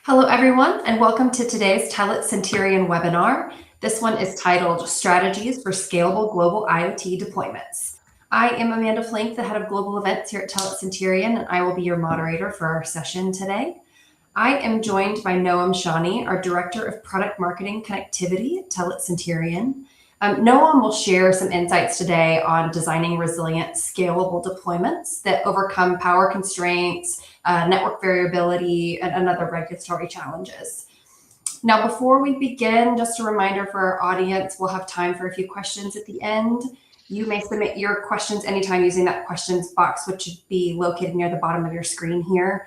Hello, everyone, and welcome to today's Telit Cinterion webinar. This one is titled Strategies for Scalable Global IoT Deployments. I am Amanda Flink, the head of global events here at Telit Cinterion, and I will be your moderator for our session today. I am joined by Noam Shany, our Director of Product Marketing Connectivity at Telit Cinterion. Noam will share some insights today on designing resilient, scalable deployments that overcome power constraints, network variability, and other regulatory challenges. Now, before we begin, just a reminder for our audience, we'll have time for a few questions at the end. You may submit your questions anytime using that questions box, which should be located near the bottom of your screen here.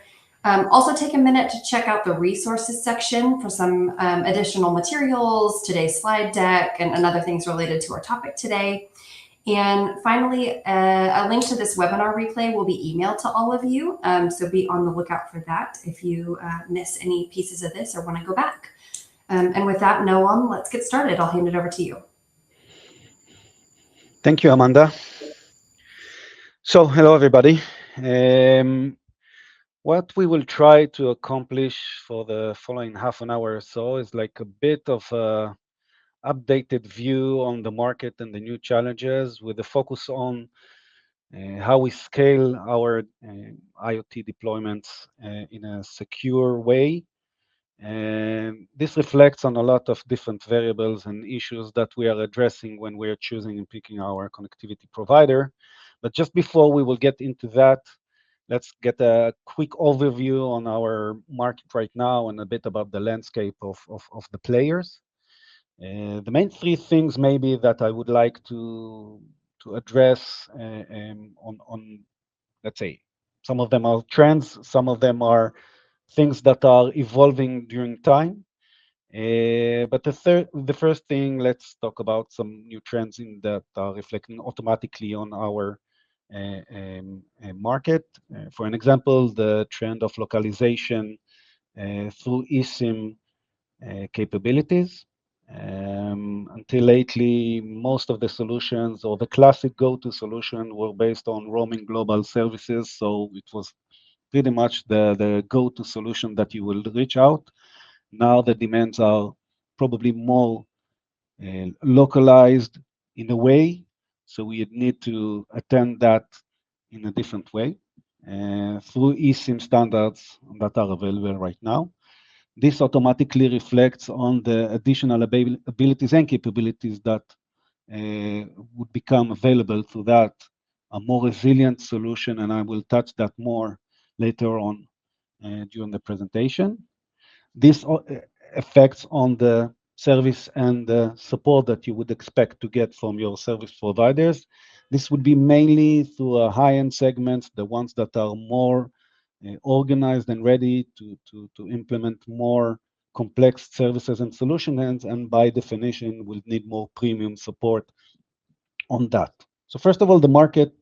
Also take a minute to check out the resources section for some additional materials, today's slide deck, and other things related to our topic today. And finally, a link to this webinar replay will be emailed to all of you, so be on the lookout for that if you miss any pieces of this or want to go back. And with that, Noam, let's get started. I'll hand it over to you. Thank you, Amanda. So, hello, everybody. What we will try to accomplish for the following half an hour or so is like a bit of a updated view on the market and the new challenges with a focus on how we scale our IoT deployments in a secure way. And this reflects on a lot of different variables and issues that we are addressing when we are choosing and picking our connectivity provider. But just before we will get into that, let's get a quick overview on our market right now and a bit about the landscape of the players. The main three things maybe that I would like to address on, let's say, some of them are trends, some of them are things that are evolving during time. But the first thing, let's talk about some new trends that are reflecting automatically on our market. For an example, the trend of localization through eSIM capabilities. Until lately, most of the solutions or the classic go-to solution were based on roaming global services, so it was pretty much the go-to solution that you will reach out. Now the demands are probably more localized in a way, so we need to attend that in a different way through eSIM standards that are available right now. This automatically reflects on the additional abilities and capabilities that would become available through that, a more resilient solution, and I will touch that more later on during the presentation. This affects on the service and the support that you would expect to get from your service providers. This would be mainly through high-end segments, the ones that are more organized and ready to implement more complex services and solutions, and by definition will need more premium support on that. So first of all, the market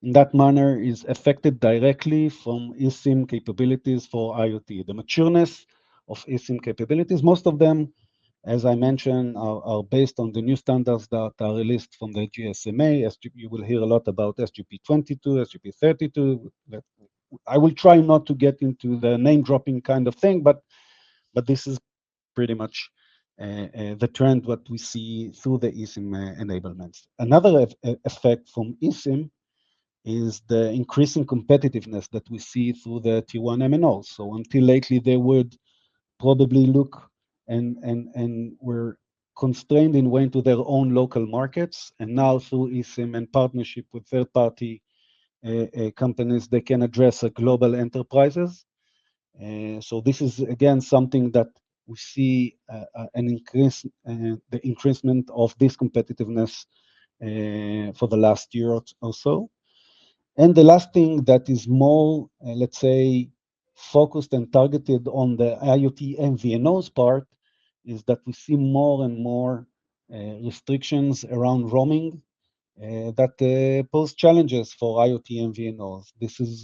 in that manner is affected directly from eSIM capabilities for IoT. The matureness of eSIM capabilities, most of them, as I mentioned, are based on the new standards that are released from the GSMA. You will hear a lot about SGP22, SGP32. I will try not to get into the name dropping kind of thing, but this is pretty much the trend what we see through the eSIM enablements. Another effect from eSIM is the increasing competitiveness that we see through the Tier 1 MNOs. So until lately, they would probably look and were constrained in way into their own local markets. And now through eSIM and partnership with third-party companies, they can address global enterprises. So this is, again, something that we see an increase, the increasement of this competitiveness for the last year or so. And the last thing that is more, let's say, focused and targeted on the IoT MVNOs part is that we see more and more restrictions around roaming that pose challenges for IoT MVNOs. This is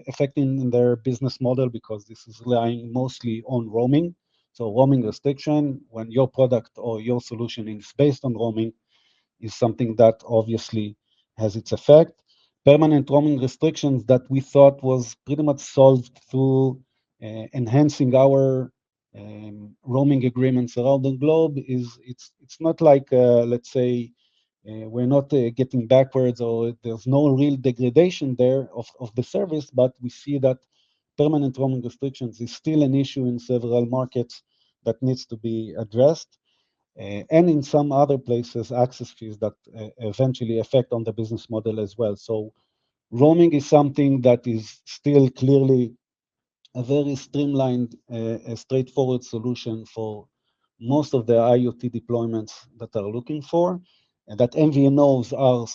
affecting their business model because this is relying mostly on roaming. So roaming restriction, when your product or your solution is based on roaming, is something that obviously has its effect. Permanent roaming restrictions that we thought was pretty much solved through enhancing our roaming agreements around the globe is it's not like let's say we're not getting backwards or there's no real degradation there of the service, but we see that permanent roaming restrictions is still an issue in several markets that needs to be addressed. And in some other places, access fees that eventually affect on the business model as well. So roaming is something that is still clearly a very streamlined, straightforward solution for most of the IoT deployments that are looking for, and that MVNOs are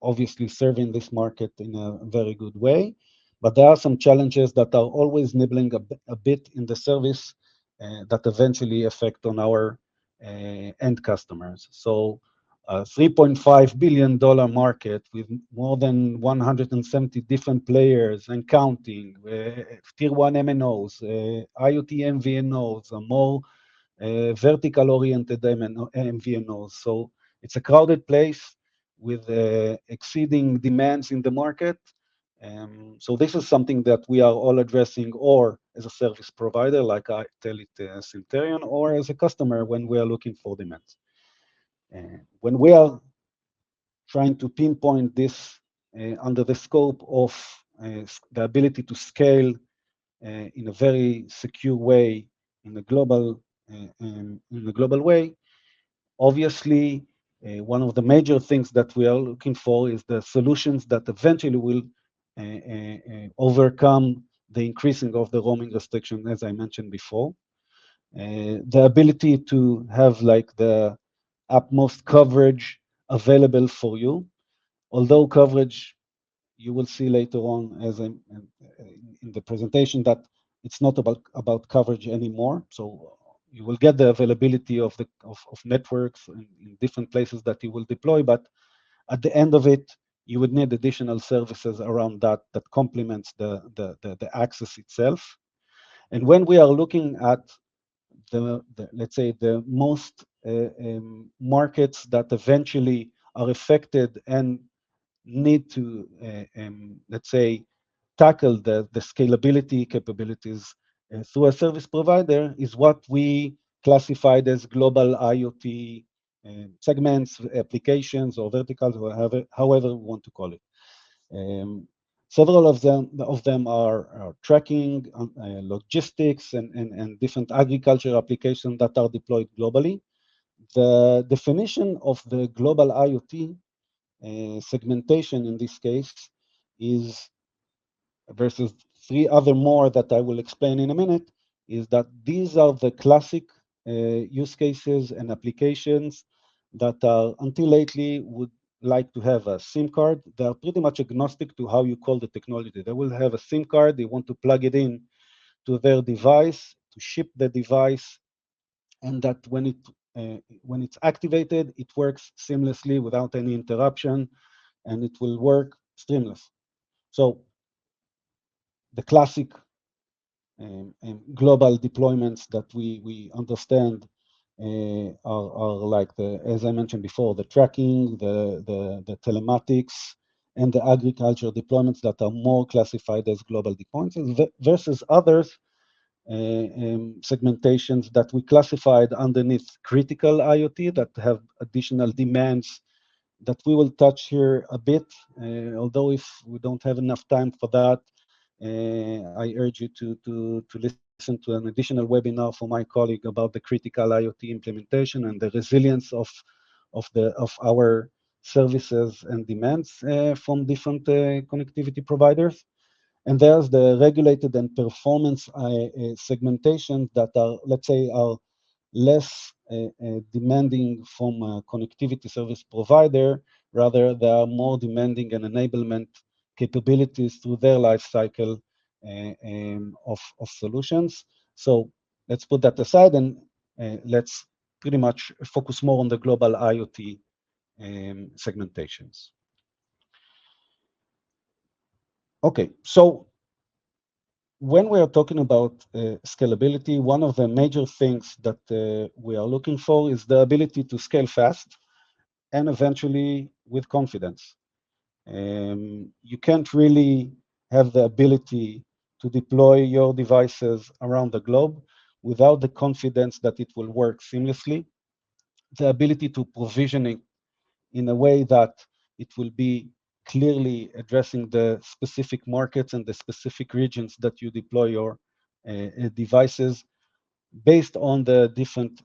obviously serving this market in a very good way. But there are some challenges that are always nibbling a bit in the service that eventually affect on our end customers. So a $3.5 billion market with more than 170 different players and counting, tier one MNOs, IoT MVNOs, more vertical-oriented MVNOs. So it's a crowded place with exceeding demands in the market. So this is something that we are all addressing, or as a service provider like Telit Cinterion, or as a customer when we are looking for demands. When we are trying to pinpoint this under the scope of the ability to scale in a very secure way, in a global way, obviously, one of the major things that we are looking for is the solutions that eventually will overcome the increasing of the roaming restriction, as I mentioned before. The ability to have like the utmost coverage available for you, although coverage, you will see later on as in the presentation that it's not about coverage anymore. So you will get the availability of networks in different places that you will deploy, but at the end of it, you would need additional services around that complements the access itself. And when we are looking at let's say the most markets that eventually are affected and need to let's say tackle the scalability capabilities through a service provider is what we classified as global IoT segments, applications, or verticals, or however we want to call it. Several of them are tracking, logistics, and different agriculture applications that are deployed globally. The definition of the global IoT segmentation in this case is versus three other more that I will explain in a minute, is that these are the classic use cases and applications that are until lately would like to have a SIM card. They are pretty much agnostic to how you call the technology. They will have a SIM card, they want to plug it in to their device, to ship the device, and that when it's activated, it works seamlessly without any interruption, and it will work streamless. So the classic global deployments that we understand are like as I mentioned before, the tracking, the telematics, and the agriculture deployments that are more classified as global deployments versus others segmentations that we classified underneath critical IoT that have additional demands that we will touch here a bit. Although if we don't have enough time for that, I urge you to listen to an additional webinar from my colleague about the critical IoT implementation and the resilience of our services and demands from different connectivity providers. And there's the regulated and performance segmentation that are, let's say, are less demanding from a connectivity service provider. Rather, they are more demanding and enablement capabilities through their life cycle of solutions. So let's put that aside and let's pretty much focus more on the global IoT segmentations. Okay, so when we are talking about scalability, one of the major things that we are looking for is the ability to scale fast and eventually with confidence. You can't really have the ability to deploy your devices around the globe without the confidence that it will work seamlessly, the ability to provision it in a way that it will be clearly addressing the specific markets and the specific regions that you deploy your devices based on the different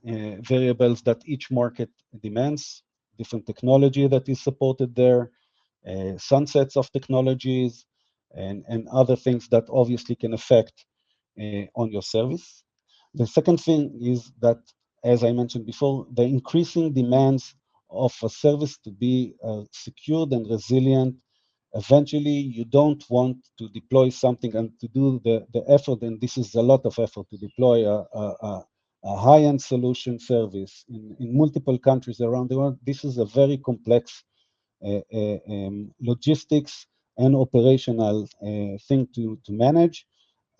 variables that each market demands, different technology that is supported there, sunsets of technologies, and other things that obviously can affect on your service. The second thing is that, as I mentioned before, the increasing demands of a service to be secured and resilient. Eventually, you don't want to deploy something and to do the effort, and this is a lot of effort to deploy a high-end solution service in multiple countries around the world. This is a very complex logistics and operational thing to manage,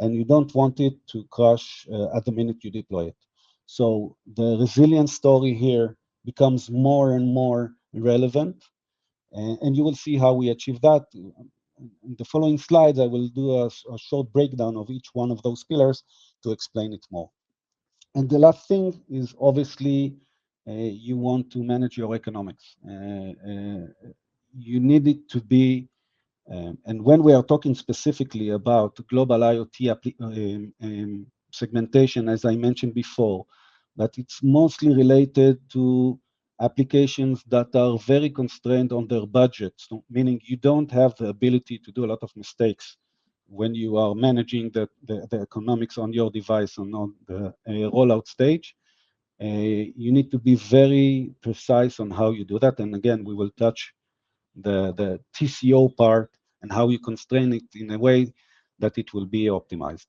and you don't want it to crash at the minute you deploy it. So the resilience story here becomes more and more relevant, and you will see how we achieve that. In the following slides, I will do a short breakdown of each one of those pillars to explain it more. And the last thing is obviously you want to manage your economics. You need it to be, and when we are talking specifically about global IoT segmentation, as I mentioned before, that it's mostly related to applications that are very constrained on their budgets, so meaning you don't have the ability to do a lot of mistakes when you are managing the economics on your device and on the rollout stage. You need to be very precise on how you do that. And again, we will touch the TCO part and how you constrain it in a way that it will be optimized.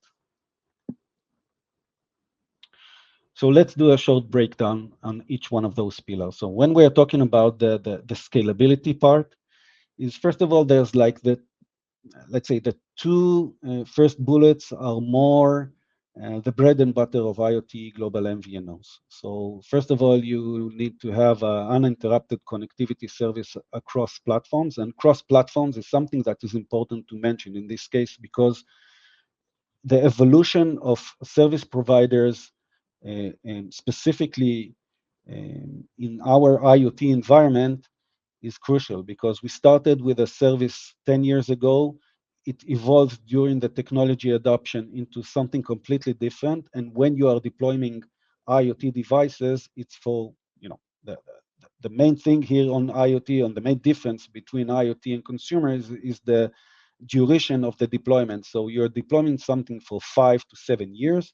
So let's do a short breakdown on each one of those pillars. So when we are talking about the scalability part, is first of all, there's like let's say the two first bullets are more the bread and butter of IoT global MVNOs. So first of all, you need to have uninterrupted connectivity service across platforms, and cross platforms is something that is important to mention in this case because the evolution of service providers, and specifically in our IoT environment, is crucial because we started with a service 10 years ago. It evolved during the technology adoption into something completely different. And when you are deploying IoT devices, it's for, the main thing here on IoT, and the main difference between IoT and consumers is the duration of the deployment. So you're deploying something for 5 to 7 years.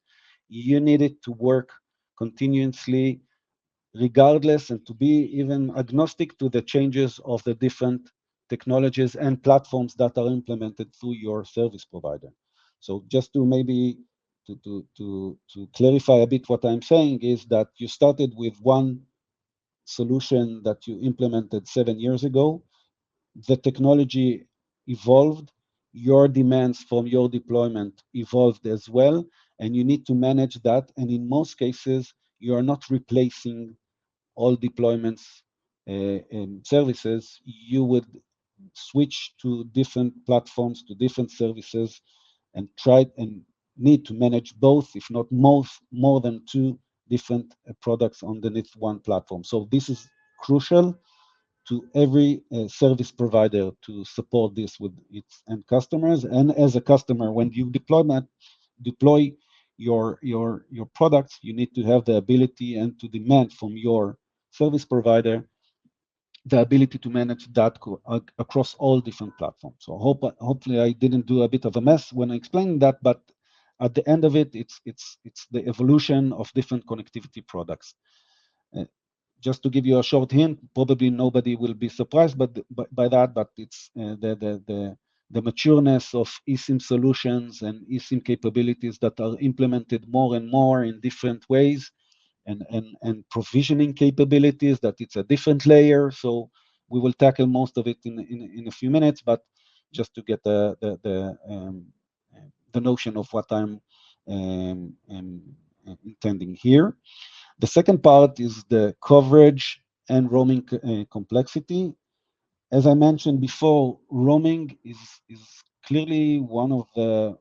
You need it to work continuously, regardless, and to be even agnostic to the changes of the different technologies and platforms that are implemented through your service provider. So just to maybe to clarify a bit what I'm saying is that you started with one solution that you implemented 7 years ago. The technology evolved, your demands from your deployment evolved as well, and you need to manage that. And in most cases, you are not replacing all deployments and services. You would switch to different platforms, to different services, and try and need to manage both, if not more than two different products underneath one platform. So this is crucial to every service provider to support this with its end customers. And as a customer, when you deploy your products, you need to have the ability and to demand from your service provider the ability to manage that across all different platforms. So hopefully I didn't do a bit of a mess when I explained that, but at the end of it, it's the evolution of different connectivity products. Just to give you a short hint, probably nobody will be surprised by that, but it's the matureness of eSIM solutions and eSIM capabilities that are implemented more and more in different ways, and provisioning capabilities that it's a different layer. So we will tackle most of it in a few minutes, but just to get the notion of what I'm intending here. The second part is the coverage and roaming complexity. As I mentioned before, roaming is clearly one of the,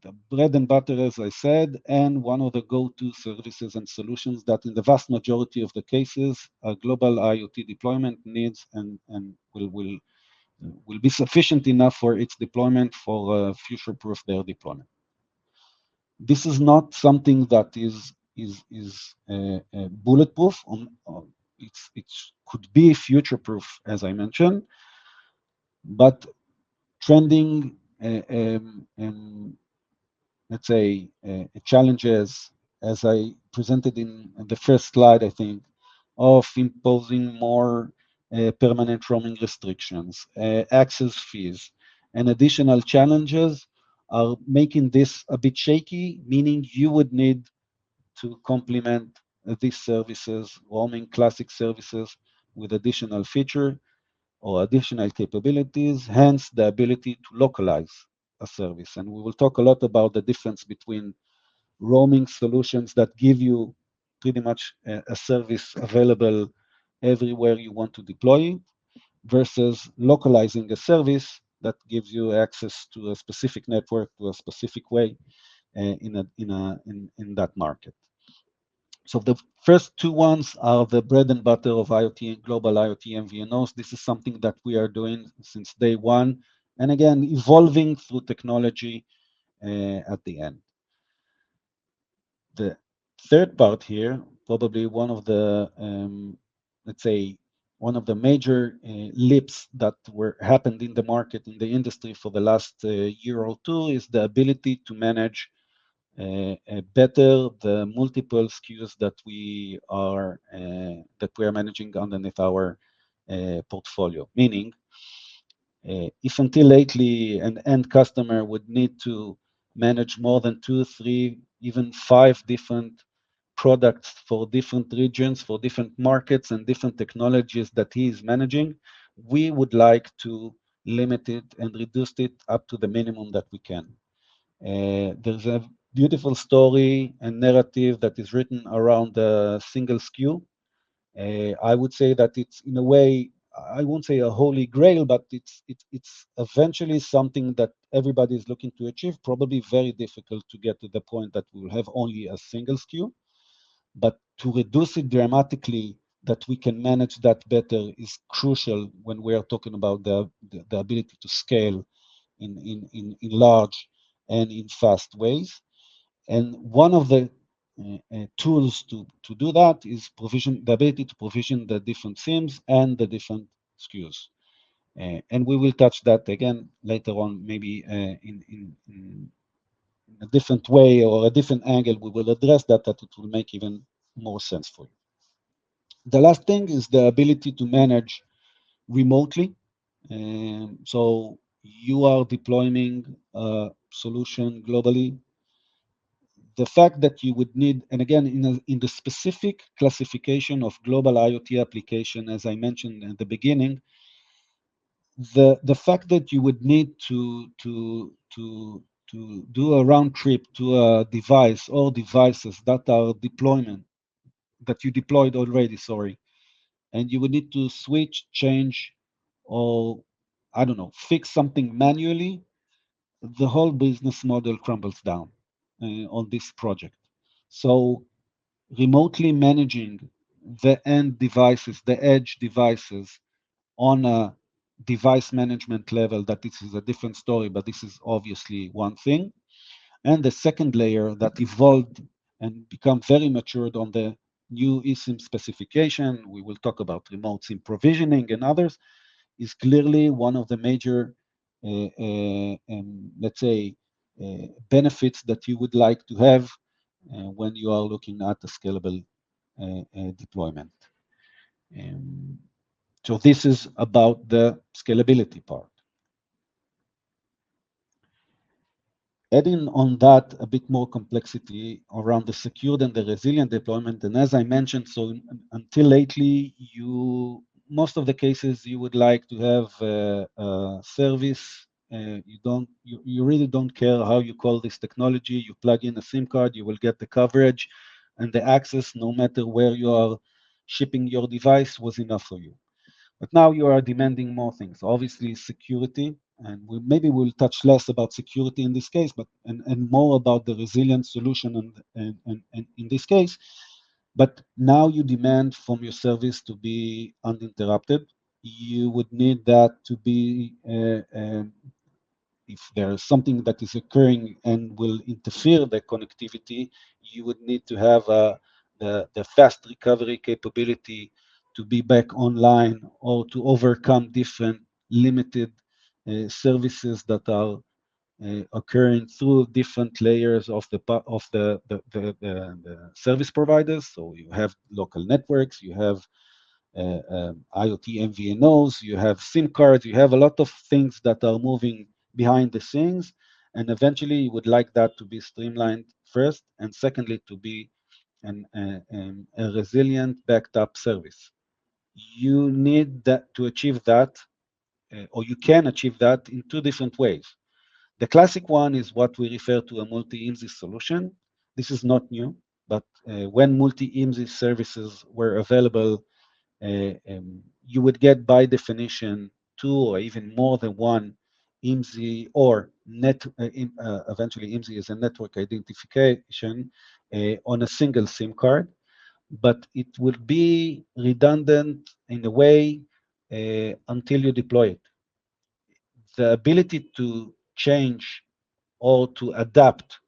the bread and butter, as I said, and one of the go-to services and solutions that in the vast majority of the cases, a global IoT deployment needs and will be sufficient enough for its deployment for future-proof their deployment. This is not something that is bulletproof. It could be future-proof, as I mentioned, but trending, let's say, challenges, as I presented in the first slide, I think, of imposing more permanent roaming restrictions, access fees, and additional challenges are making this a bit shaky, meaning you would need to complement these services, roaming classic services, with additional feature or additional capabilities, hence the ability to localize a service. And we will talk a lot about the difference between roaming solutions that give you pretty much a service available everywhere you want to deploy it, versus localizing a service that gives you access to a specific network, to a specific way in that market. So the first two ones are the bread and butter of IoT and global IoT MVNOs. This is something that we are doing since day one, and again, evolving through technology at the end. The third part here, probably one of the, let's say, one of the major leaps that happened in the market, in the industry for the last year or two, is the ability to manage better the multiple SKUs that we are managing underneath our portfolio. Meaning, if until lately an end customer would need to manage more than 2, 3, even 5 different products for different regions, for different markets and different technologies that he is managing, we would like to limit it and reduce it up to the minimum that we can. There's a beautiful story and narrative that is written around the single SKU. I would say that it's, in a way, I won't say a holy grail, but it's eventually something that everybody is looking to achieve. Probably very difficult to get to the point that we will have only a single SKU, but to reduce it dramatically, that we can manage that better, is crucial when we are talking about the ability to scale in large and in fast ways. And one of the tools to do that is the ability to provision the different SIMs and the different SKUs. And we will touch that again later on, maybe in a different way or a different angle. We will address that it will make even more sense for you. The last thing is the ability to manage remotely. So you are deploying a solution globally. The fact that you would need, and again, in the specific classification of global IoT application, as I mentioned at the beginning, the fact that you would need to do a round trip to a device or devices that are that you deployed already, sorry, and you would need to switch, change, or I don't know, fix something manually, the whole business model crumbles down on this project. So remotely managing the end devices, the edge devices on a device management level, that this is a different story, but this is obviously one thing. And the second layer that evolved and become very matured on the new eSIM specification, we will talk about remote SIM provisioning and others, is clearly one of the major, let's say, benefits that you would like to have when you are looking at a scalable deployment. So this is about the scalability part. Adding on that a bit more complexity around the secured and the resilient deployment, and as I mentioned, so until lately, most of the cases you would like to have a service. You really don't care how you call this technology. You plug in a SIM card, you will get the coverage, and the access, no matter where you are shipping your device, was enough for you. But now you are demanding more things. Obviously, security and maybe we'll touch less about security in this case, but and more about the resilient solution and in this case. But now you demand from your service to be uninterrupted. You would need that to be if there's something that is occurring and will interfere the connectivity, you would need to have the fast recovery capability to be back online or to overcome different limited services that are occurring through different layers of the service providers. So you have local networks, you have IoT MVNOs, you have SIM cards, you have a lot of things that are moving behind the scenes. And eventually, you would like that to be streamlined first, and secondly, to be a resilient backed up service. You need that to achieve that, or you can achieve that in two different ways. The classic one is what we refer to a multi-IMSI solution. This is not new, but when multi-IMSI services were available, you would get by definition two or even more than one IMSI or eventually IMSI is a network identification on a single SIM card, but it will be redundant in a way until you deploy it. The ability to change or to adapt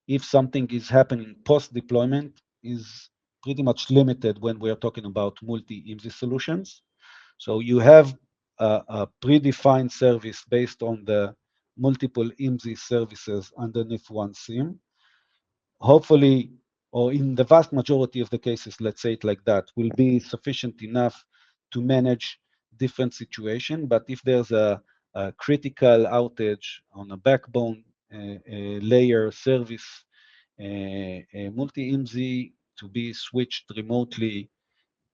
if something is happening post-deployment is pretty much limited when we are talking about multi-IMSI solutions. So you have a predefined service based on the multiple IMSI services underneath one SIM. Hopefully, or in the vast majority of the cases, let's say it like that, will be sufficient enough to manage different situation. But if there's a critical outage on a backbone layer service, multi-IMSI to be switched remotely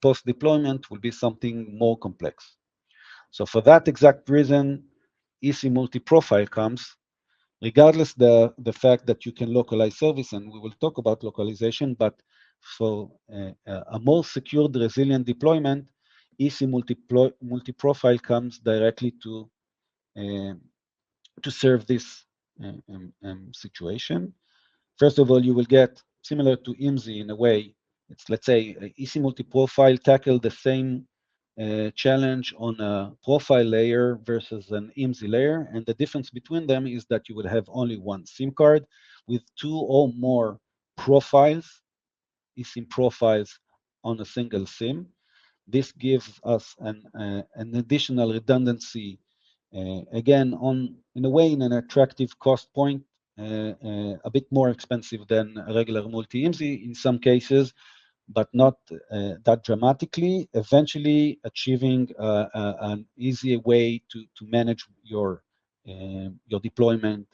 post-deployment will be something more complex. So for that exact reason, eSIM multi-profile comes, regardless the fact that you can localize service, and we will talk about localization, but for a more secured, resilient deployment, eSIM multi-profile comes directly to serve this situation. First of all, you will get similar to IMSI in a way. It's, let's say, eSIM multi-profile tackle the same challenge on a profile layer versus an IMSI layer. And the difference between them is that you will have only one SIM card with two or more profiles, eSIM profiles on a single SIM. This gives us an additional redundancy, again, in a way, in an attractive cost point, a bit more expensive than a regular multi-IMSI in some cases, but not that dramatically, eventually achieving an easier way to manage your deployment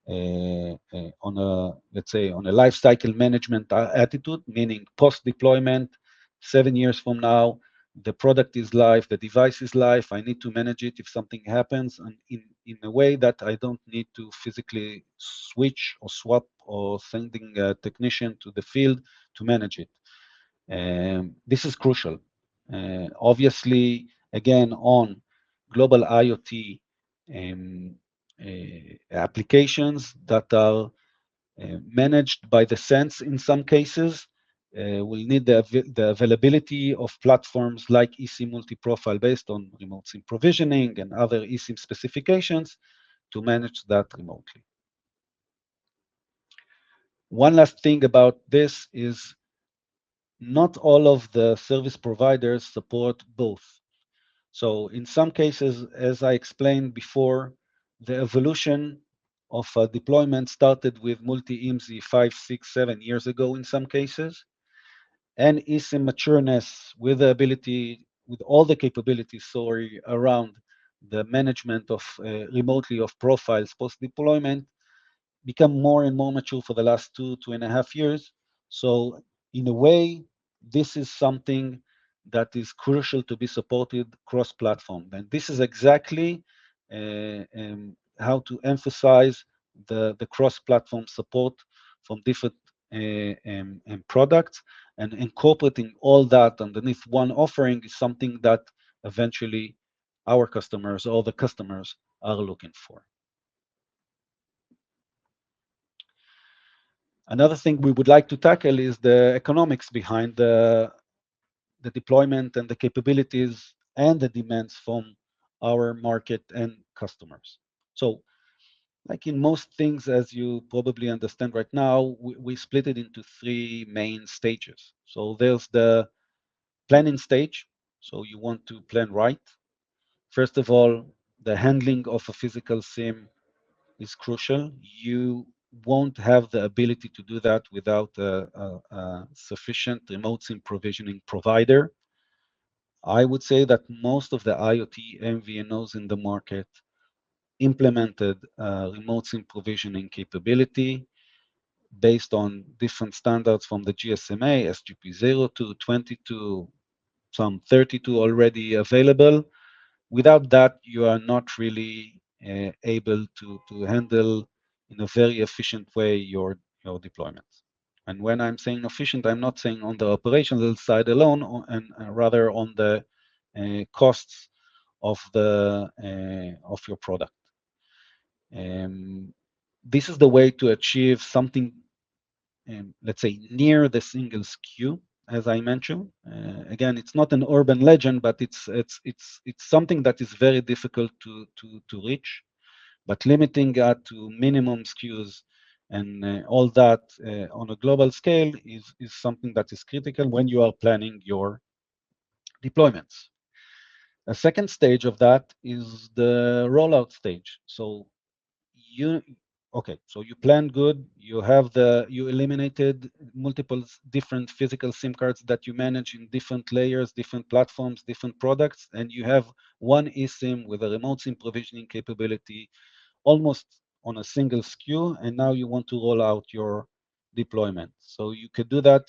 on a, let's say, on a life cycle management attitude, meaning post-deployment, 7 years from now, the product is live, the device is live, I need to manage it if something happens, and in a way that I don't need to physically switch or swap or sending a technician to the field to manage it. This is crucial. Obviously, again, on global IoT applications that are managed by the sense in some cases, will need the availability of platforms like eSIM multi-profile based on remote SIM provisioning and other eSIM specifications to manage that remotely. One last thing about this is not all of the service providers support both. So in some cases, as I explained before, the evolution of deployment started with multi-IMSI 5, 6, 7 years ago in some cases, and eSIM matureness with the ability, with all the capabilities, sorry, around the management of remotely of profiles post-deployment become more and more mature for the last 2.5 years. So in a way, this is something that is crucial to be supported cross-platform. And this is exactly how to emphasize the cross-platform support from different products, and incorporating all that underneath one offering is something that eventually our customers or the customers are looking for. Another thing we would like to tackle is the economics behind the deployment and the capabilities and the demands from our market and customers. So, like in most things, as you probably understand right now, we split it into three main stages. So there's the planning stage. So you want to plan right. First of all, the handling of a physical SIM is crucial. You won't have the ability to do that without a sufficient remote SIM provisioning provider. I would say that most of the IoT MVNOs in the market implemented remote SIM provisioning capability based on different standards from the GSMA, SGP0 to 22, some 32 already available. Without that, you are not really able to handle in a very efficient way your deployments. And when I'm saying efficient, I'm not saying on the operational side alone, and rather on the costs of your product. This is the way to achieve something, let's say, near the single SKU, as I mentioned. Again, it's not an urban legend, but it's something that is very difficult to reach. But limiting that to minimum SKUs and all that on a global scale is something that is critical when you are planning your deployments. A second stage of that is the rollout stage. So you okay, so you planned good, you eliminated multiple different physical SIM cards that you manage in different layers, different platforms, different products, and you have one eSIM with a remote SIM provisioning capability almost on a single SKU, and now you want to roll out your deployment. So you could do that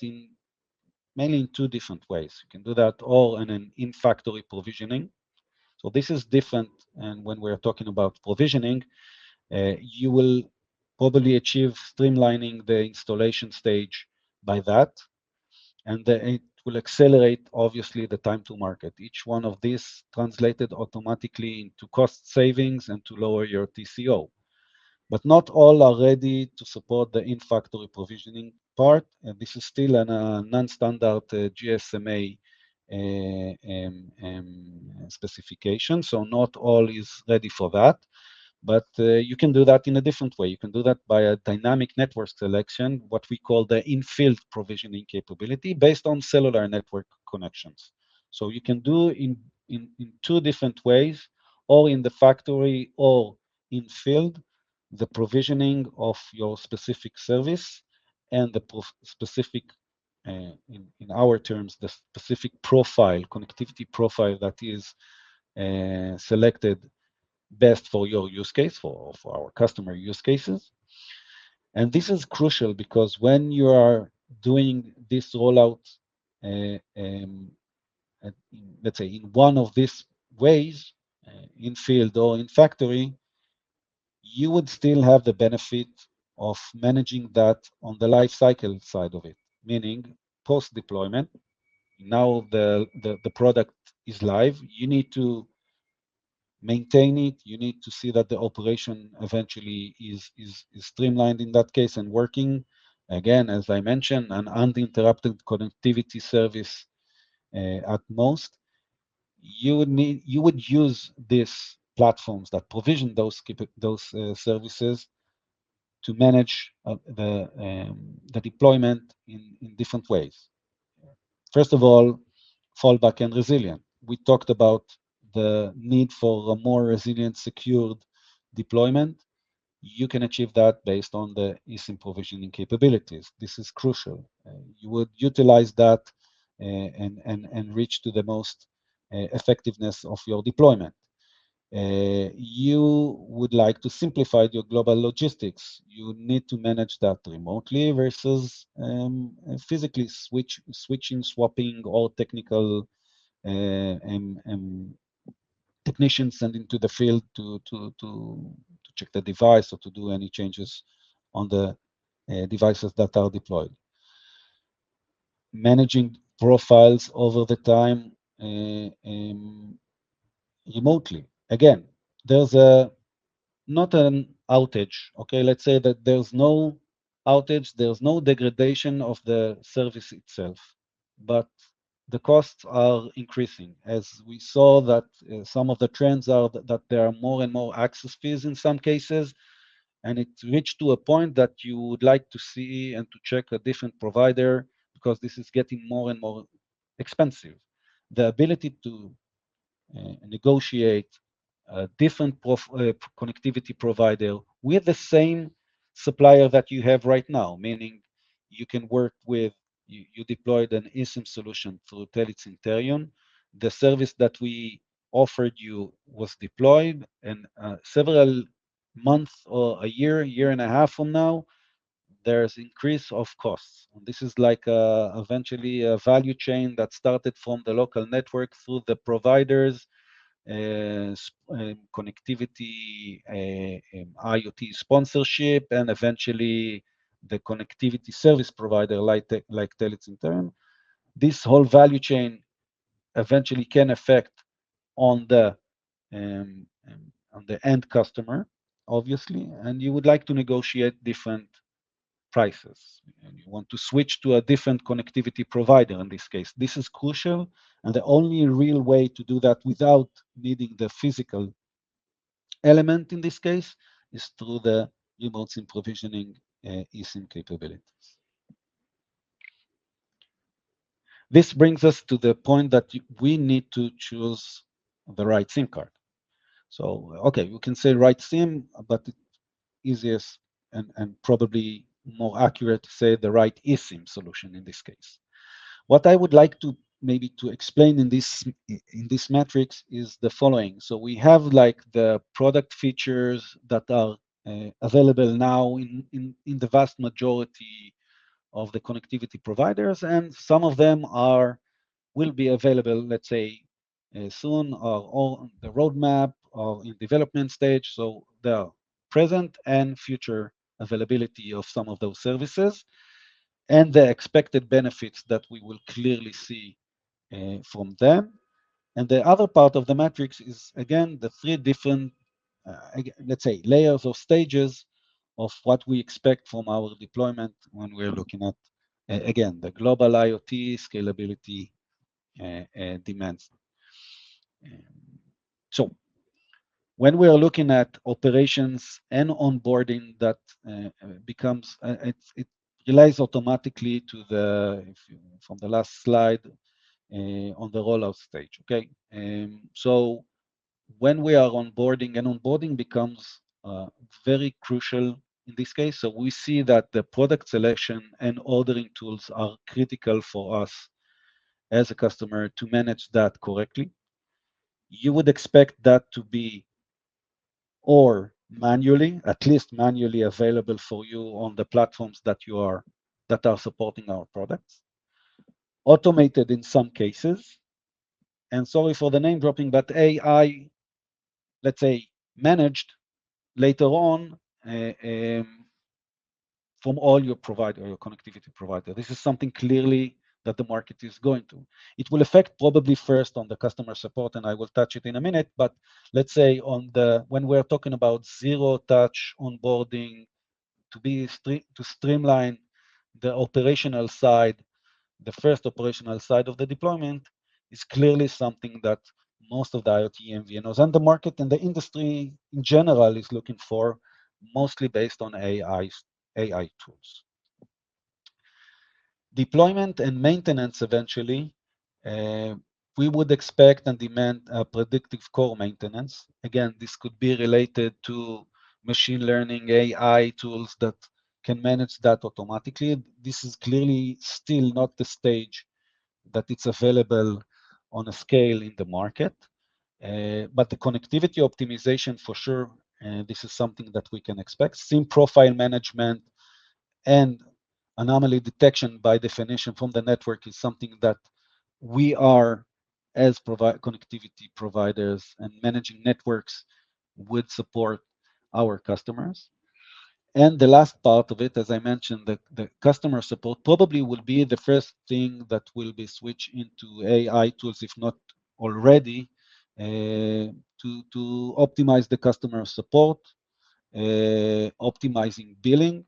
mainly in two different ways. You can do that all in an in-factory provisioning. So this is different, and when we're talking about provisioning, you will probably achieve streamlining the installation stage by that, and it will accelerate, obviously, the time to market. Each one of these translated automatically into cost savings and to lower your TCO. But not all are ready to support the in-factory provisioning part, and this is still a non-standard GSMA specification, so not all is ready for that. But you can do that in a different way. You can do that by a dynamic network selection, what we call the in-field provisioning capability based on cellular network connections. So you can do in two different ways, or in the factory or in field, the provisioning of your specific service and the specific, in our terms, the specific profile, connectivity profile that is selected best for your use case, for our customer use cases. And this is crucial because when you are doing this rollout, let's say in one of these ways, in field or in factory, you would still have the benefit of managing that on the life cycle side of it, meaning post deployment. Now the product is live. You need to maintain it. You need to see that the operation eventually is streamlined in that case and working. Again, as I mentioned, an uninterrupted connectivity service at most. You would use these platforms that provision those services to manage the deployment in different ways. First of all, fallback and resilient. We talked about the need for a more resilient, secured deployment. You can achieve that based on the eSIM provisioning capabilities. This is crucial. You would utilize that and reach to the most effectiveness of your deployment. You would like to simplify your global logistics. You need to manage that remotely versus physically switching, swapping, or technical technicians sending to the field to check the device or to do any changes on the devices that are deployed. Managing profiles over the time remotely. Again, there's a not an outage. Okay, let's say that there's no outage, there's no degradation of the service itself, but the costs are increasing. As we saw that some of the trends are that there are more and more access fees in some cases, and it reached to a point that you would like to see and to check a different provider because this is getting more and more expensive. The ability to negotiate a different connectivity provider with the same supplier that you have right now, meaning you can work with, you deployed an eSIM solution through Telit Cinterion. The service that we offered you was deployed, and several months or a year and a half from now, there's increase of costs. And this is like eventually a value chain that started from the local network through the providers, connectivity, IoT sponsorship, and eventually the connectivity service provider like Telit Cinterion. This whole value chain eventually can affect on the end customer, obviously, and you would like to negotiate different prices. And you want to switch to a different connectivity provider in this case. This is crucial, and the only real way to do that without needing the physical element in this case is through the remote SIM provisioning eSIM capabilities. This brings us to the point that we need to choose the right SIM card. So, okay, you can say right SIM, but it's easiest and probably more accurate to say the right eSIM solution in this case. What I would like to maybe to explain in this matrix is the following. So we have like the product features that are available now in the vast majority of the connectivity providers, and some of them will be available, let's say, soon or on the roadmap or in development stage. So there are present and future availability of some of those services and the expected benefits that we will clearly see from them. And the other part of the matrix is, again, the three different, let's say, layers or stages of what we expect from our deployment when we're looking at, again, the global IoT scalability demands. So when we are looking at operations and onboarding, that becomes, it relies automatically to from the last slide on the rollout stage, okay? So when we are onboarding, and onboarding becomes very crucial in this case. So we see that the product selection and ordering tools are critical for us as a customer to manage that correctly. You would expect that to be or manually, at least manually available for you on the platforms that are supporting our products. Automated in some cases, and sorry for the name dropping, but AI, let's say, managed later on from all your provider, your connectivity provider. This is something clearly that the market is going to. It will affect probably first on the customer support, and I will touch it in a minute, but let's say when we're talking about zero-touch onboarding, to streamline the operational side, the first operational side of the deployment is clearly something that most of the IoT MVNOs and the market and the industry in general is looking for, mostly based on AI tools. Deployment and maintenance eventually, we would expect and demand predictive core maintenance. Again, this could be related to machine learning, AI tools that can manage that automatically. This is clearly still not the stage that it's available on a scale in the market. But the connectivity optimization, for sure, this is something that we can expect. SIM profile management and anomaly detection, by definition, from the network is something that we are, as connectivity providers and managing networks, would support our customers. And the last part of it, as I mentioned, the customer support probably will be the first thing that will be switched into AI tools, if not already, to optimize the customer support optimizing billing.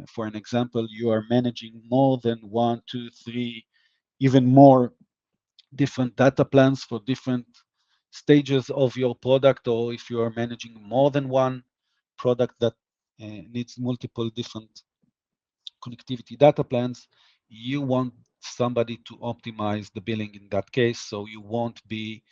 For an example, you are managing more than 1, 2, 3, even more different data plans for different stages of your product, or if you are managing more than one product that needs multiple different connectivity data plans, you want somebody to optimize the billing in that case, so you won't be,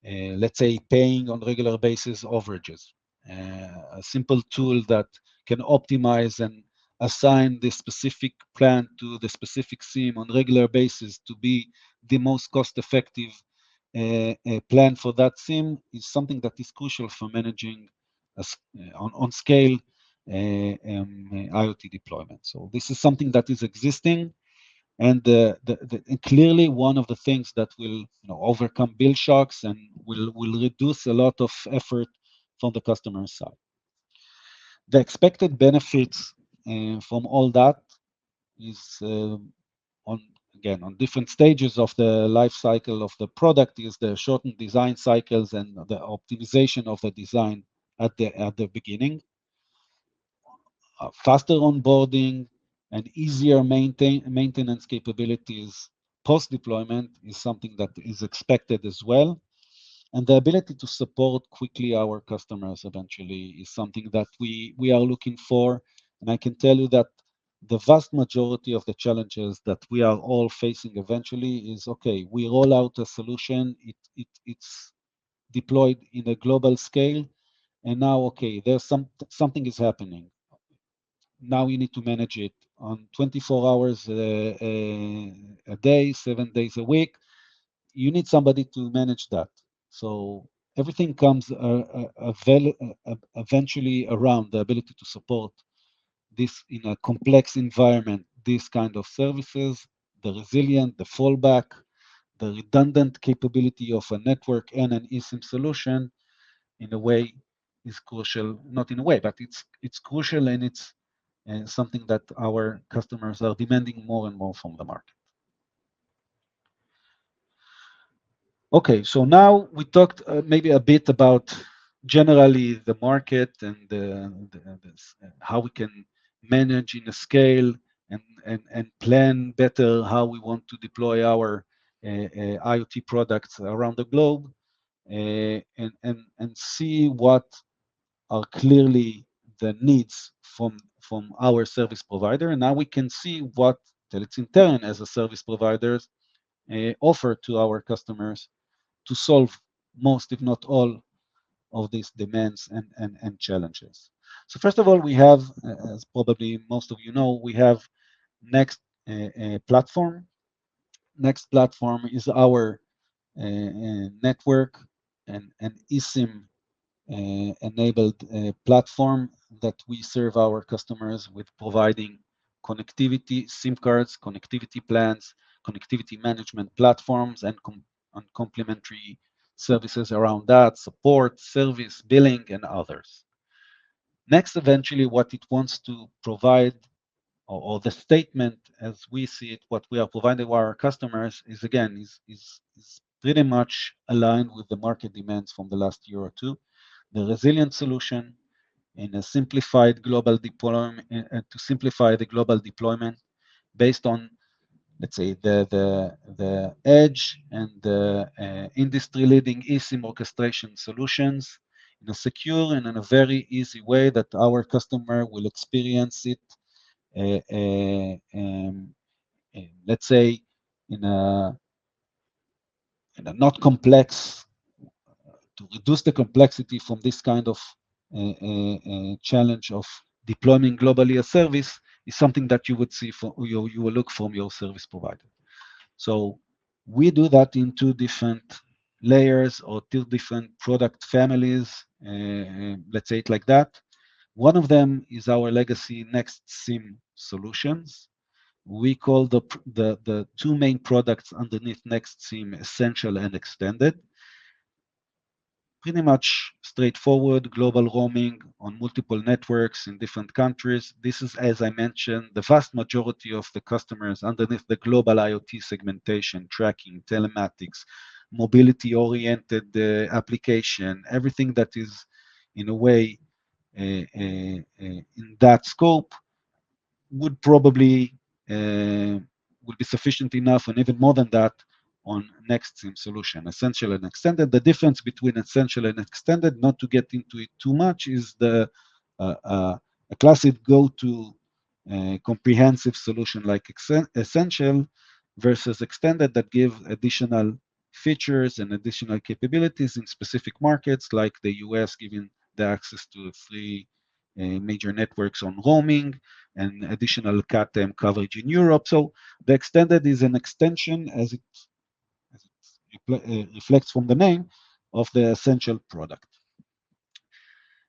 let's say, paying on regular basis overages. A simple tool that can optimize and assign the specific plan to the specific SIM on regular basis to be the most cost-effective plan for that SIM is something that is crucial for managing on scale IoT deployment. So this is something that is existing, and clearly one of the things that will overcome bill shocks and will reduce a lot of effort from the customer side. The expected benefits from all that is on again on different stages of the life cycle of the product is the shortened design cycles and the optimization of the design at the beginning, faster onboarding, and easier maintenance capabilities post-deployment is something that is expected as well. And the ability to support quickly our customers eventually is something that we are looking for. And I can tell you that the vast majority of the challenges that we are all facing eventually is, okay, we roll out a solution, it's deployed in a global scale, and now, okay, there's something is happening. Now you need to manage it on 24 hours a day, 7 days a week. You need somebody to manage that. So everything comes eventually around the ability to support this in a complex environment, this kind of services, the resilient, the fallback, the redundant capability of a network and an eSIM solution in a way is crucial, not in a way, but it's crucial, and it's something that our customers are demanding more and more from the market. Okay, so now we talked maybe a bit about generally the market and how we can manage in a scale and plan better how we want to deploy our IoT products around the globe, and see what are clearly the needs from our service provider. And now we can see what Telit Cinterion as a service provider offer to our customers to solve most, if not all, of these demands and challenges. So first of all, we have, as probably most of you know, we have NExT platform. NExT platform is our network and eSIM enabled platform that we serve our customers with, providing connectivity, SIM cards, connectivity plans, connectivity management platforms, and complementary services around that, support, service, billing, and others. NExT, eventually, what it wants to provide, or the statement as we see it, what we are providing to our customers is, again, is pretty much aligned with the market demands from the last year or two. The resilient solution in a simplified global deployment, to simplify the global deployment based on, let's say, the edge and the industry-leading eSIM orchestration solutions in a secure and in a very easy way that our customer will experience it, let's say, in a not complex, to reduce the complexity from this kind of challenge of deploying globally a service is something that you would see from you will look from your service provider. So we do that in two different layers or two different product families. Let's say it like that. One of them is our legacy NExT SIM solutions. We call the two main products underneath NExT SIM Essential and Extended. Pretty much straightforward global roaming on multiple networks in different countries. This is, as I mentioned, the vast majority of the customers underneath the global IoT segmentation, tracking, telematics, mobility-oriented application, everything that is, in a way, in that scope would probably would be sufficient enough, and even more than that, on NExT SIM solution. Essential and extended. The difference between essential and extended, not to get into it too much, is the a classic go-to comprehensive solution like essential versus extended that give additional features and additional capabilities in specific markets, like the US giving the access to three major networks on roaming and additional CAT-M coverage in Europe. So the extended is an extension, as it reflects from the name, of the essential product.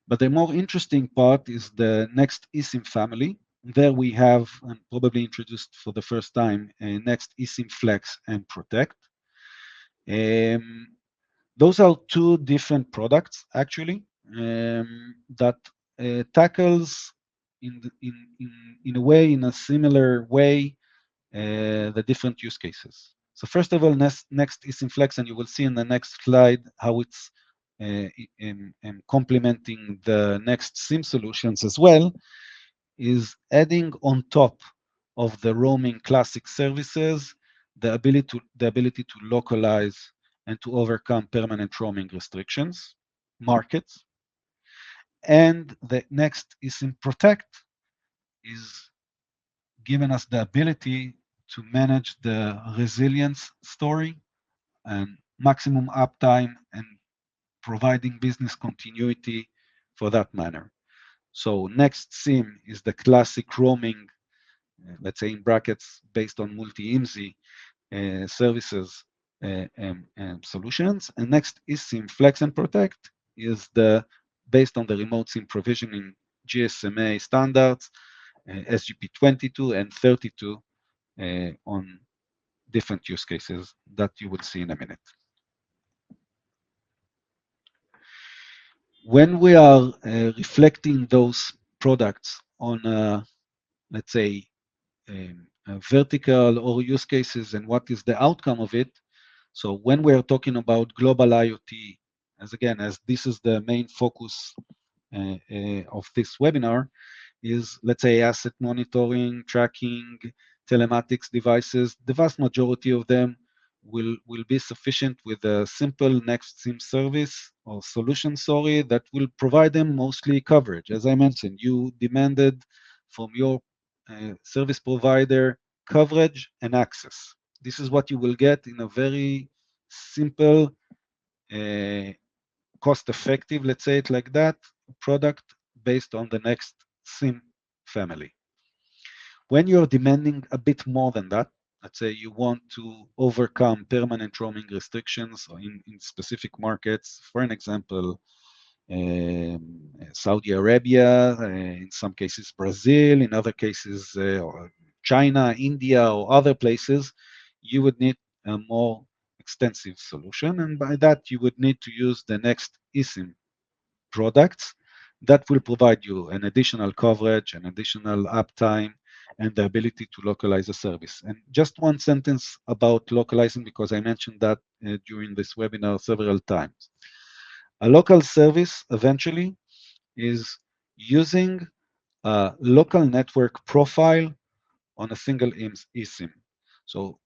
But the more interesting part is the NExT eSIM family. There we have, and probably introduced for the first time, NExT eSIM Flex and Protect. Those are two different products, actually, that tackles in a way, in a similar way, the different use cases. So first of all, NExT eSIM Flex, and you will see in the next slide how it's complementing the NExT SIM solutions as well, is adding on top of the roaming classic services the ability to localize and to overcome permanent roaming restrictions, markets. And the NExT eSIM Protect is giving us the ability to manage the resilience story and maximum uptime and providing business continuity for that manner. So NExT SIM is the classic roaming, let's say in brackets, based on multi-IMSI services and solutions. And NExT eSIM Flex and Protect is based on the remote SIM provisioning GSMA standards, SGP22 and 32 on different use cases that you will see in a minute. When we are reflecting those products on, let's say, vertical or use cases and what is the outcome of it, so when we are talking about global IoT, as this is the main focus of this webinar, is, let's say, asset monitoring, tracking, telematics devices. The vast majority of them will be sufficient with a simple NExT SIM service or solution, that will provide them mostly coverage. As I mentioned, you demanded from your service provider coverage and access. This is what you will get in a very simple, cost-effective, let's say it like that, product based on the NExT SIM family. When you're demanding a bit more than that, let's say you want to overcome permanent roaming restrictions in specific markets, for an example, Saudi Arabia, in some cases Brazil, in other cases China, India, or other places, you would need a more extensive solution. And by that, you would need to use the NExT eSIM products that will provide you an additional coverage, an additional uptime, and the ability to localize a service. And just one sentence about localizing, because I mentioned that during this webinar several times. A local service eventually is using a local network profile on a single eSIM. So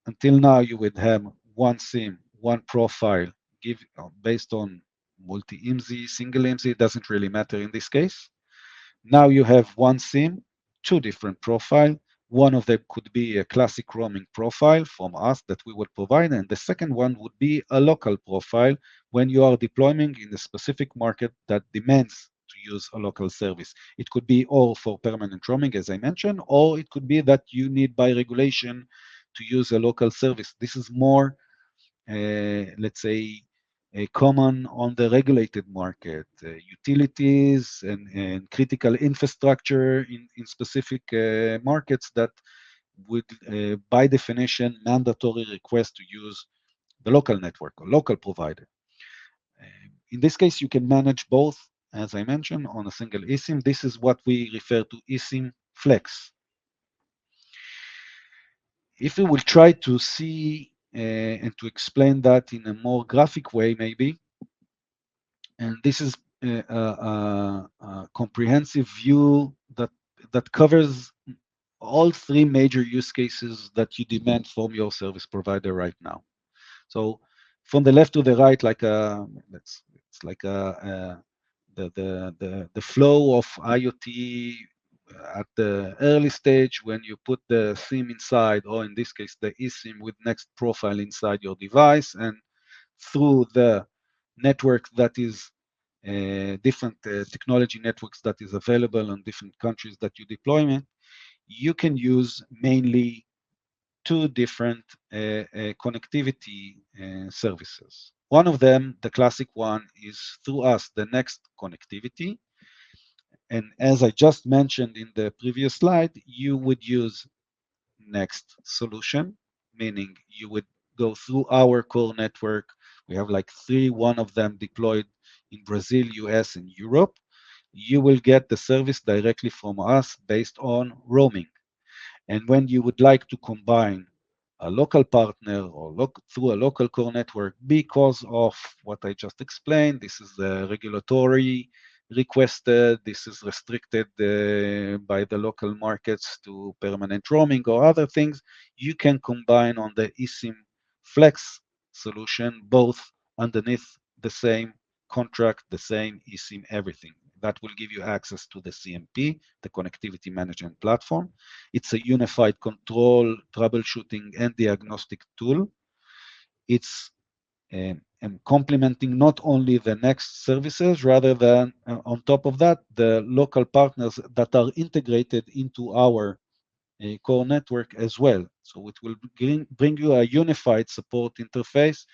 until now, you would have one SIM, one profile, based on multi-IMSI, single IMSI, it doesn't really matter in this case. Now you have one SIM, two different profiles. One of them could be a classic roaming profile from us that we would provide, and the second one would be a local profile when you are deploying in a specific market that demands to use a local service. It could be all for permanent roaming, as I mentioned, or it could be that you need by regulation to use a local service. This is more, let's say, common on the regulated market, utilities and critical infrastructure in specific markets that would, by definition, mandatory request to use the local network or local provider. In this case, you can manage both, as I mentioned, on a single eSIM. This is what we refer to eSIM Flex. If we will try to see and to explain that in a more graphic way, maybe, and this is comprehensive view that covers all three major use cases that you demand from your service provider right now. So from the left to the right, like it's like the flow of IoT at the early stage when you put the SIM inside, or in this case, the eSIM with NExT profile inside your device, and through the network that is different technology networks that is available in different countries that you deploy, you can use mainly two different connectivity services. One of them, the classic one, is through us, the NExT connectivity. And as I just mentioned in the previous slide, you would use NExT solution, meaning you would go through our core network. We have like three, one of them deployed in Brazil, US, and Europe. You will get the service directly from us based on roaming. And when you would like to combine a local partner or through a local core network because of what I just explained, this is the regulatory requested, this is restricted by the local markets to permanent roaming or other things, you can combine on the eSIM Flex solution both underneath the same contract, the same eSIM, everything. That will give you access to the CMP, the connectivity management platform. It's a unified control, troubleshooting, and diagnostic tool. It's complementing not only the NExT services, rather than on top of that, the local partners that are integrated into our core network as well. So it will bring you a unified support interface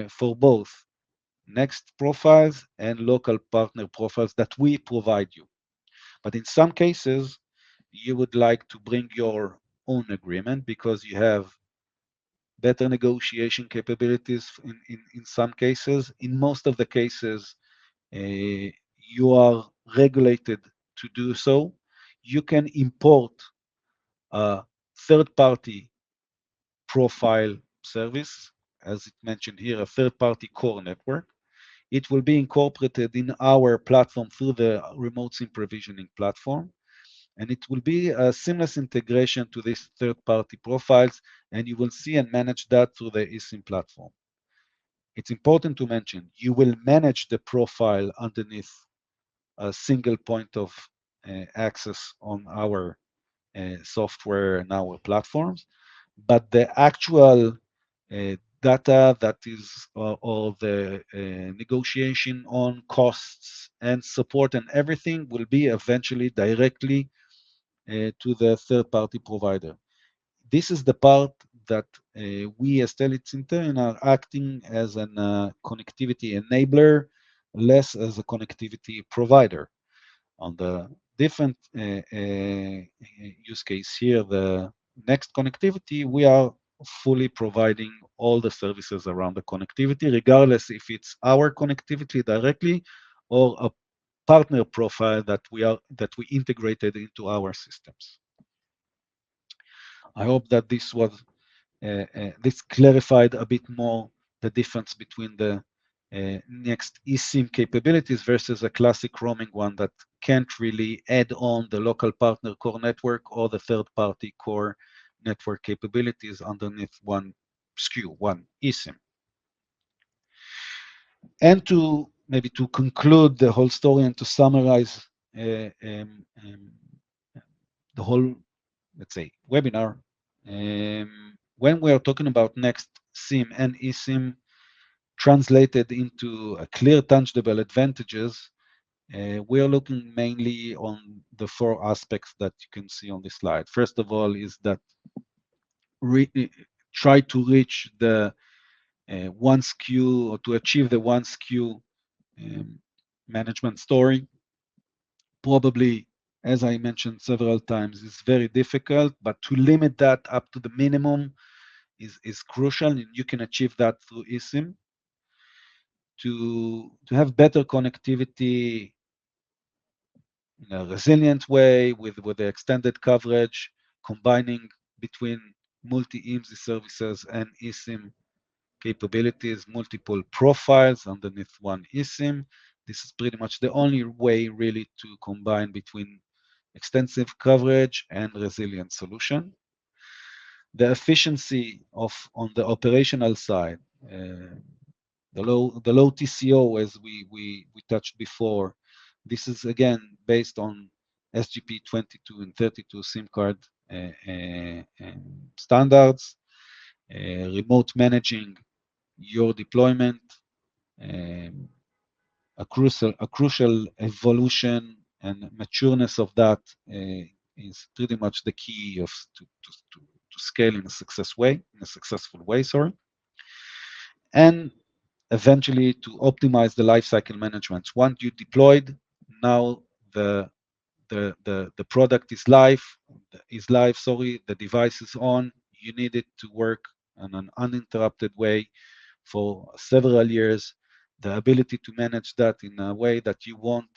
for both NExT profiles and local partner profiles that we provide you. But in some cases, you would like to bring your own agreement because you have better negotiation capabilities in some cases. In most of the cases, you are regulated to do so. You can import a third-party profile service, as it mentioned here, a third-party core network. It will be incorporated in our platform through the remote SIM provisioning platform. And it will be a seamless integration to these third-party profiles, and you will see and manage that through the eSIM platform. It's important to mention, you will manage the profile underneath a single point of access on our software and our platforms, but the actual data that is, or the negotiation on costs and support and everything will be eventually directly to the third-party provider. This is the part that we as Telit Cinterion are acting as a connectivity enabler, less as a connectivity provider. On the different use case here, the NExT connectivity, we are fully providing all the services around the connectivity, regardless if it's our connectivity directly or a partner profile that we integrated into our systems. I hope that this clarified a bit more the difference between the NExT eSIM capabilities versus a classic roaming one that can't really add on the local partner core network or the third-party core network capabilities underneath one SKU, one eSIM. And maybe to conclude the whole story and to summarize the whole, let's say, webinar, when we are talking about NExT SIM and eSIM translated into a clear tangible advantages, we are looking mainly on the four aspects that you can see on this slide. First of all is that try to reach the one SKU, or to achieve the one SKU management story. Probably, as I mentioned several times, is very difficult, but to limit that up to the minimum is crucial, and you can achieve that through eSIM. To have better connectivity in a resilient way with the extended coverage, combining between multi-IMSI services and eSIM capabilities, multiple profiles underneath one eSIM, This is pretty much the only way really to combine between extensive coverage and resilient solution. The efficiency on the operational side, the low TCO, as we touched before, this is again based on SGP 22 and 32 SIM card standards, remote managing your deployment, a crucial evolution and matureness of that is pretty much the key to scale in a successful way, sorry. And eventually to optimize the lifecycle management. Once you deployed, now the product is live, the device is on, you need it to work in an uninterrupted way for several years. The ability to manage that in a way that you won't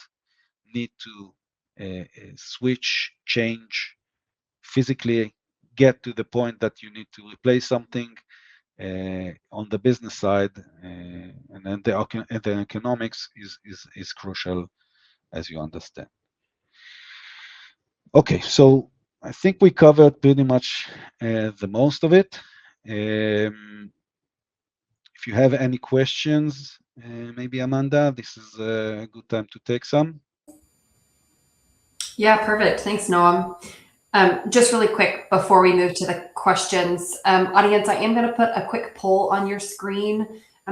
need to switch, change, physically get to the point that you need to replace something on the business side, and then the economics is crucial, as you understand. Okay, so I think we covered pretty much the most of it. If you have any questions, maybe Amanda, this is a good time to take some. Yeah, perfect. Thanks, Noam. Just really quick before we move to the questions, audience, I am going to put a quick poll on your screen.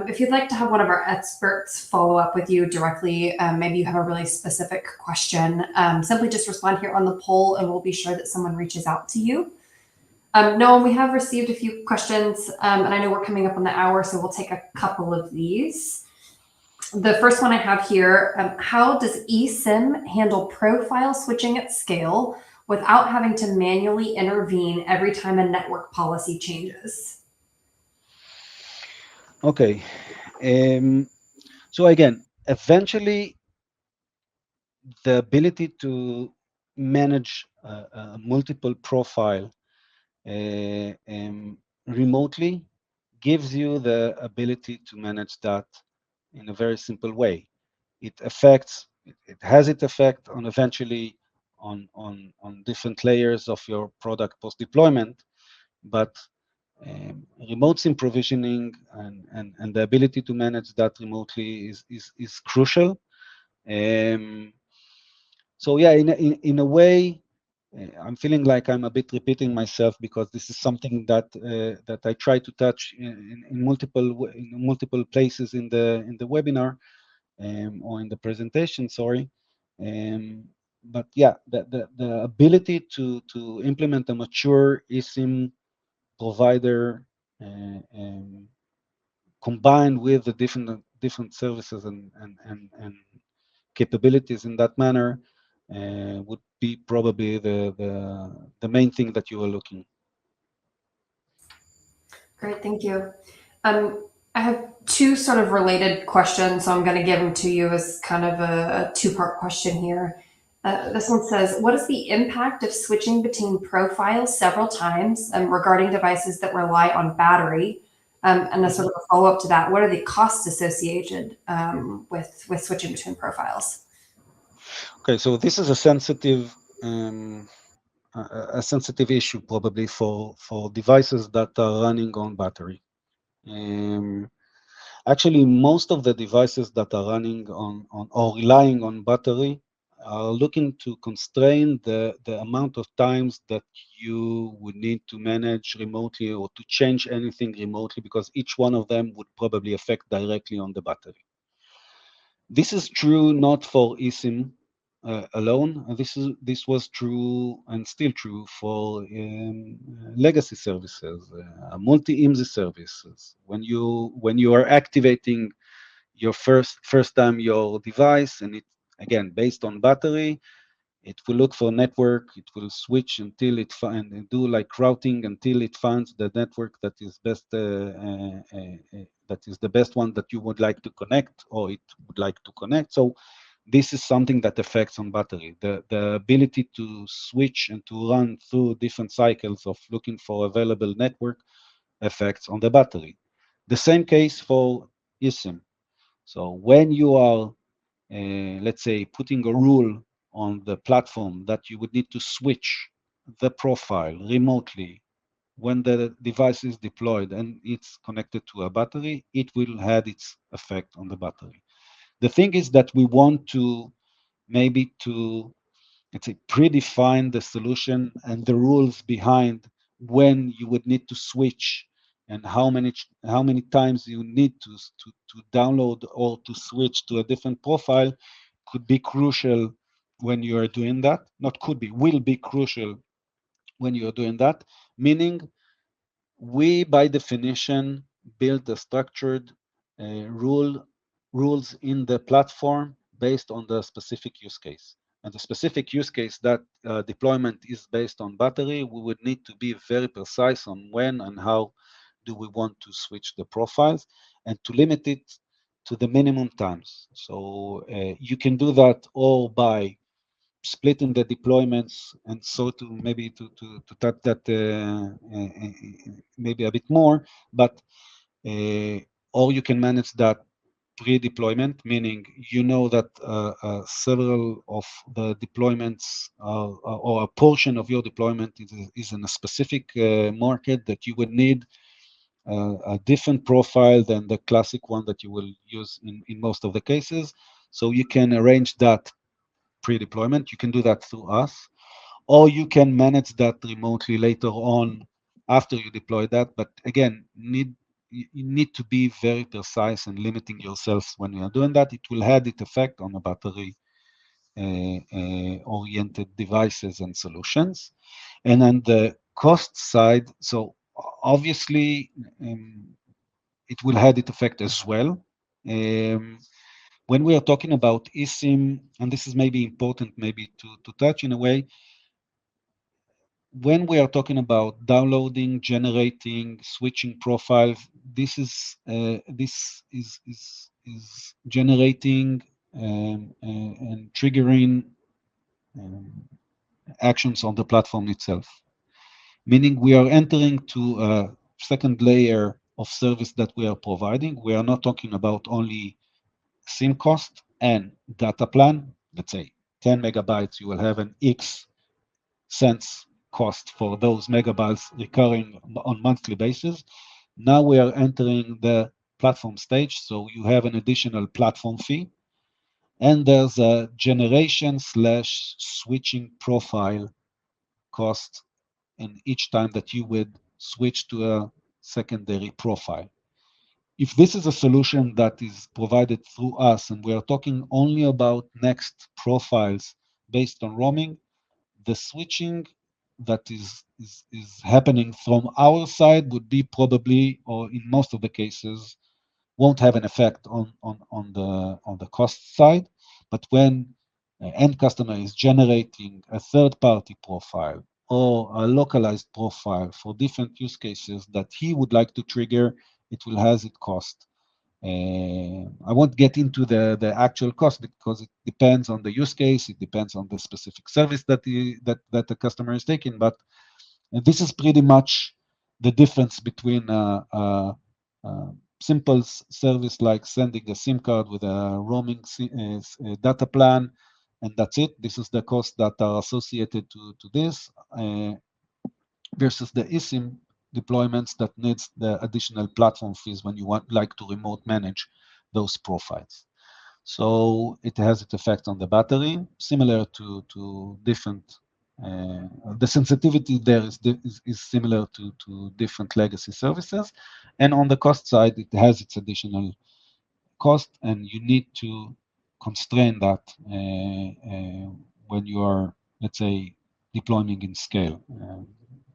If you'd like to have one of our experts follow up with you directly, maybe you have a really specific question, simply just respond here on the poll and we'll be sure that someone reaches out to you. Noam, we have received a few questions, and I know we're coming up on the hour, so we'll take a couple of these. The first one I have here, how does eSIM handle profile switching at scale without having to manually intervene every time a network policy changes? Okay. So again, eventually, the ability to manage a multiple profile remotely gives you the ability to manage that in a very simple way. It has its effect on eventually on different layers of your product post deployment, but remote SIM provisioning and the ability to manage that remotely is crucial. So yeah, in a way, I'm feeling like I'm a bit repeating myself because this is something that that I try to touch in multiple places in the webinar or in the presentation. Sorry, but yeah, the ability to implement a mature eSIM provider combined with the different services and capabilities in that manner would be probably the main thing that you are looking. Great, thank you. I have two sort of related questions, so I'm going to give them to you as kind of a two-part question here. This one says, what is the impact of switching between profiles several times regarding devices that rely on battery? And a sort of a follow-up to that, what are the costs associated with switching between profiles? Okay, so this is a sensitive issue probably for devices that are running on battery. Actually, most of the devices that are running on or relying on battery are looking to constrain the amount of times that you would need to manage remotely or to change anything remotely, because each one of them would probably affect directly on the battery. This is true not for eSIM alone. This was true and still true for legacy services, multi-IMSI services. When you are activating your first time your device, and it again based on battery, it will look for network. It will switch until it find and do like routing until it finds the network that is best that is the best one that you would like to connect or it would like to connect. So this is something that affects on battery. The ability to switch and to run through different cycles of looking for available network effects on the battery. The same case for eSIM. So when you are let's say, putting a rule on the platform that you would need to switch the profile remotely when the device is deployed and it's connected to a battery, it will have its effect on the battery. The thing is that we want to maybe to, let's say, predefine the solution and the rules behind when you would need to switch and how many times you need to download or to switch to a different profile could be crucial when you are doing that. Not could be, will be crucial when you are doing that, meaning we, by definition, build a structured rules in the platform based on the specific use case. And the specific use case that deployment is based on battery, we would need to be very precise on when and how do we want to switch the profiles and to limit it to the minimum times. So you can do that all by splitting the deployments, and so to maybe to touch that maybe a bit more, but or you can manage that pre-deployment, meaning you know that several of the deployments or a portion of your deployment is in a specific market that you would need a different profile than the classic one that you will use in most of the cases. So you can arrange that pre-deployment. You can do that through us, or you can manage that remotely later on after you deploy that. But again, you need to be very precise and limiting yourself when you are doing that. It will have its effect on the battery oriented devices and solutions. And on the cost side, so obviously it will have its effect as well. When we are talking about eSIM, and this is maybe important maybe to touch in a way, when we are talking about downloading, generating, switching profiles, this is generating and triggering actions on the platform itself. Meaning we are entering to a second layer of service that we are providing. We are not talking about only SIM cost and data plan. Let's say 10 megabytes, you will have an X cents cost for those megabytes recurring on monthly basis. Now we are entering the platform stage, so you have an additional platform fee, and there's a generation / switching profile cost in each time that you would switch to a secondary profile. If this is a solution that is provided through us, and we are talking only about NExT profiles based on roaming, the switching that is happening from our side would be probably, or in most of the cases, won't have an effect on the cost side. But when an end customer is generating a third-party profile or a localized profile for different use cases that he would like to trigger, it will have its cost. I won't get into the actual cost because it depends on the use case, it depends on the specific service that the customer is taking, but this is pretty much the difference between a simple service like sending a SIM card with a roaming data plan, and that's it. This is the costs that are associated to this, versus the eSIM deployments that needs the additional platform fees when you like to remote manage those profiles. So it has its effect on the battery, similar to different. The sensitivity there is similar to different legacy services, and on the cost side, it has its additional cost, and you need to constrain that when you are, let's say, deploying in scale,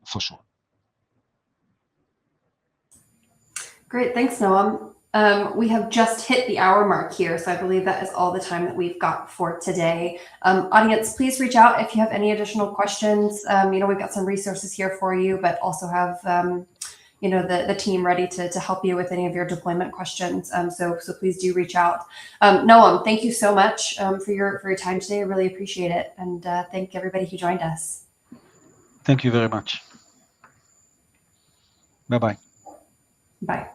for sure. Great, thanks, Noam. We have just hit the hour mark here, so I believe that is all the time that we've got for today. Audience, please reach out if you have any additional questions. We've got some resources here for you, but also have the team ready to help you with any of your deployment questions. So please do reach out. Noam, thank you so much for your time today. I really appreciate it, and thank everybody who joined us. Thank you very much. Bye-bye. Bye.